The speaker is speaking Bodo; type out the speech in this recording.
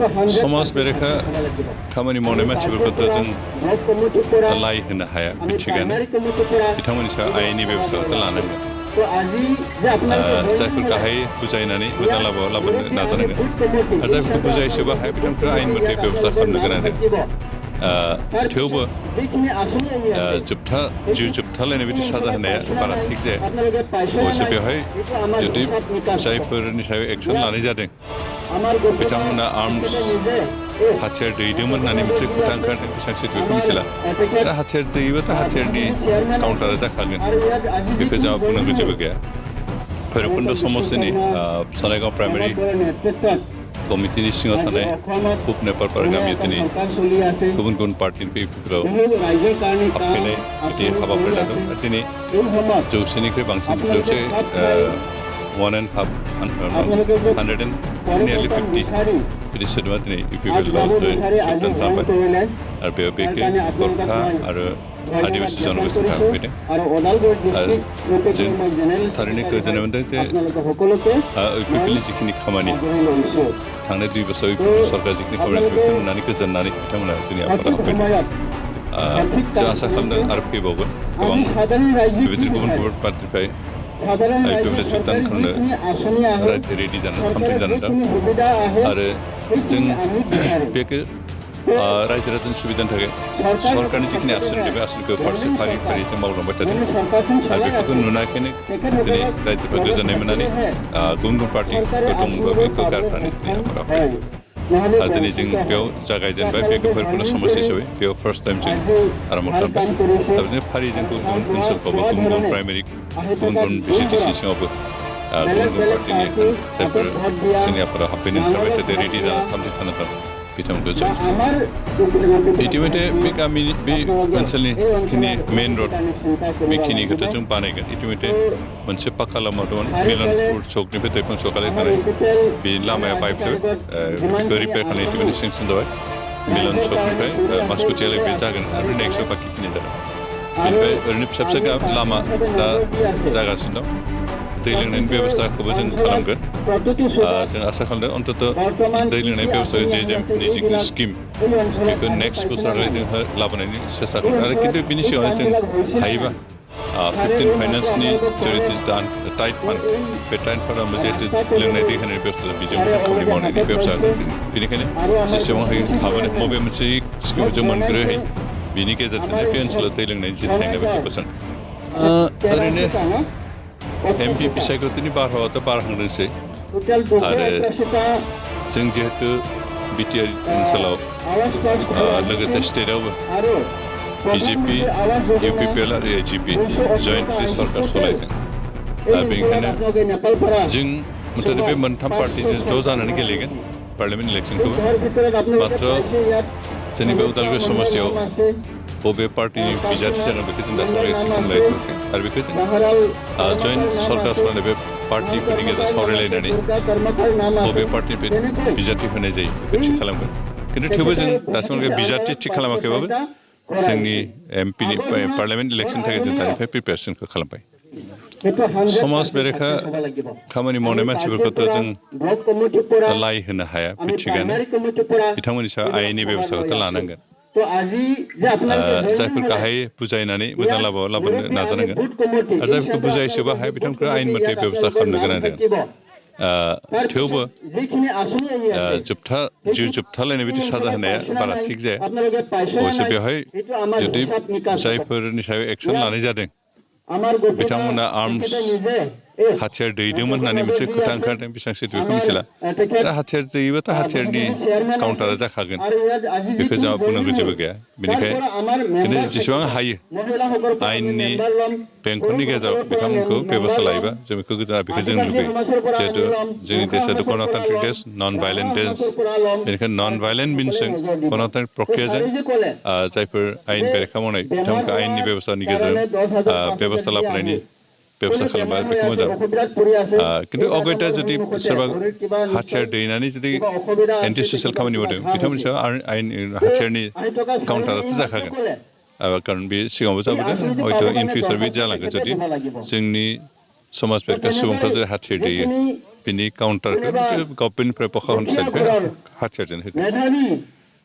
समाज बेरेखा खामानि मावनाय मानसिफोरखौथ' जों लाय होनो हाया थिगानो बिथांमोननि सायाव आयेननि बेब'स्थाखौ लानांगोन जायफोर गाहाय बुजायनानै मोजां लामायाव लाबोनो नाजानांगोन आरो जायफोरखौ बुजायसोबा हाया बिथांमोनखौ आयेन मथे बेब'स्था खालामनो गोनां थेवबो जिउ जोबथालायनाय बिदि साजा होनाया बारा थिग जाया अबयसे बेवहाय जुदि जायफोरनि सायाव एक्सन लानाय जादों बिथांमोना आर्मस हाथियार दैदोंमोन होननानै मोनसे खोथा ओंखारदों बेसेबां सैथो बेखौ मिथिला दा हाथियार दैयोबाथ' हाथियारनि काउन्टारा जाखागोन बेखौ जोंहा बुंनांगौ जेबो गैया भैरबकुन्द समस्टिनि सनायगाव प्राइमारि कमिटिनि सिङाव थानाय उप नेपालपारा गामियाव दिनै गुबुन गुबुन पार्टिनिफ्राय बेफोराव हाबफैनाय बिदि हाबाफारि लादों दिनै जौसेनिख्रुइ बांसिन 150 बिदि सोद्रोमा दिनै इउपिपिएलआव जयन खालामबाय आरो बेयाव बेखे गरखा आरो आदिबासि जनगोष्ठीफ्रा हाबफैदों आरो जों थारैनो गोजोननाय मोन्दों जे इउपिपिएलनि जिखिनि खामानि थांनाय 2 बोसोर सरकार जिखिनि खामानि बेखौ नुनानै गोजोननानै बिथांमोना जोंनि आफादाव हाबफैदों जों आसा खालामदों आरो फैबावगोन गोबां बेबायदिनो गुबुन गुबुन पार्टिनिफ्राय इउपिपिएल जुगदान खालामनो रेडि जानानै थामथिम जानानै दं आरो जों बेखौ रायजो राजानि सुबिदानि थाखाय सरकारनि जिखिनि आसोन बे आसोनखौ फारसे फारि फारि जों मावलांबाय थादों आरो बेफोरखौ नुनायखायनो दिनै रायजोफ्रा गोजोननाय मोननानै गुबुन गुबुन पार्टिफोर दंबा बेखौ गारनानै दिनै आफादाव फैदों आरो दिनै जों बेयाव जागायजेनबाय बे भैरबकुन्द समस्ति हिसाबै बेयाव फार्स्ट टाइम जों आराम्भ खालामबाय दा बिदिनो फारिजों गुबुन गुबुन ओनसोलफ्रावबो गुबुन गुबुन प्राइमारि गुबुन गुबुन भिसिडिसि सिङावबो गुबुन गुबुन पार्टिनि जायफोर जोंनि आफादाव हाबफैनो ओंखारबाय थादों रेडि जानानै थामथिम थानो थां बिथांमोनखौ जों इतिमধ্যে बे गामिनि बे ओनसोलनि खिनि मेन रड बेखिनिखौथ' जों बानायगोन इतिमধ্যে मोनसे पाक्का लामा दंमोन मिलनपुर चौकनिफ्राय दैफां चौकालाय थानाय बे लामाया बायबाय बेखौ रिपेयार खालामनाय इतिमধ্যে सेंसन जाबाय मिलन चौकनिफ्राय मासकुटियालाय बे जागोन आरो नेक्स्टआव बाखिखिनि जागोन बेनिफ्राय ओरैनो फिसा फिसा लामा दा जागासिनो दं दै लोंनायनि बेब'स्थाखौबो जों खालामगोन जों आसा खालामदों अन्तत दै लोंनायनि बेब'स्था जेजेमनि जिखिनि स्किम बेखौ नेक्स्ट बोसोरावलाय जों लाबोनायनि सेस्था खालामदों आरो खिन्थु बिनि सिगाङावनो जों हायोबा 15 फाइनान्सनि जेरैथु टाइट फान्ड बे टाइट फान्डआव जिहेतु लोंनाय दै होनायनि बेब'स्था बेजों खामानि मावनायनि बेब'स्था बेनिखायनो जेसेबां हाबोनो बबे मोनसे स्किमखौ जों मोनग्रोहाय बिनि गेजेरजोंनो बे ओनसोलाव दै लोंनायनि जि जेंना बेखौ बोस्रां ओरैनो एमपि बिसायख'थिनि बारहावाथ' बारहांदोंसै आरो जों जिहेतु बिटिआर ओनसोलाव लोगोसे स्टेटआवबो बिजेपि इउपिपिएल आरो एजिपि जयेन्टलि सरकार सालायदों दा बेनिखायनो जों मथथे बे मोनथाम पार्टिजों ज' जानानै गेलेगोन पार्लियामेन्ट इलेक्सनखौबो मात्र जोंनि बे उदालगुरि समस्तियाव बबे पार्टिनि बिजाथि जागोन बेखौ जों दासिमबो थि खालामलायथ'वाखै आरो बेखौ जों जयेन्ट सरकार सालायनाय बे पार्टिफोरनि गेजेराव सावरायलायनानै बबे पार्टिनिफ्राय बिजाथि होनाय जायो बेखौ थि खालामगोन खिन्थु थेवबो जों दासिमबो बिजाथि थि खालामाखैबाबो जोंनि एमपिनि पार्लियामेन्ट इलेक्सननि थाखाय जों दानिफ्राय प्रिपेरेसनखौ खालामबाय समाज बेरेखा खामानि मावनाय मानसिफोरखौथ' जों लाय होनो हाया थिगानो बिथांमोननि सायाव आयेननि बेब'स्थाखौथ' लानांगोन जायफोर गाहाय बुजायनानै मोजां लामायाव लाबोनो नाजानांगोन आरो जायफोरखौ बुजायसोबा हाया बिथांमोनखौ आयेन मथे बेब'स्था खालामनो गोनां जागोन थेवबो जिउ जोबथालायनाय बिदि साजा होनाया बारा थिग जाया अबयसे बेवहाय जुदि जायफोरनि सायाव एक्सन लानाय जादों बिथांमोना आर्मस हाथियार दैदोंमोन होननानै मोनसे खोथा ओंखारदों बेसेबां सैथो बेखौ मिथिला दा हाथियार दैयोबाथ' हाथियारनि काउन्टारा जाखागोन बेखौ जोंहा बुंनांगौ जेबो गैया बेनिखायनो जेसेबां हायो आयेननि बेंखननि गेजेराव बिथांमोनखौ बेब'स्था लायोबा जों बेखौ जों लुबैयो जिहेतु जोंनि देशा गणतान्त्रिक देश नन भायलेन्ट देश बेनिखायनो नन भायलेन्ट मिन्सजों गणतान्त्रिक प्रक्रियाजों जायफोर आयेन बेरेखा मावनाय बिथांमोनखौ आयेननि बेब'स्थानि गेजेरजों बेब'स्था लाबोनायनि बेब'स्था खालामबा बेखौ मोजां खिन्थु अगयता जुदि सोरबा हाथियार दैनानै जुदि एन्टि ससियेल खामानि मावदों बिथांमोननि सायाव आयेन हाथियारनि काउन्टाराथ' जाखागोन खारन बे सिगाङावबो जाबोदों हयथ' इन फिउचार बे जालांगोन जुदि जोंनि समाज बेरेखा सुबुंफ्रा जेरै हाथियार दैयो बिनि काउन्टारखौ गभर्नमेन्टनिफ्राय प्रखाखन साइडनिफ्राय हाथियारजों होगोन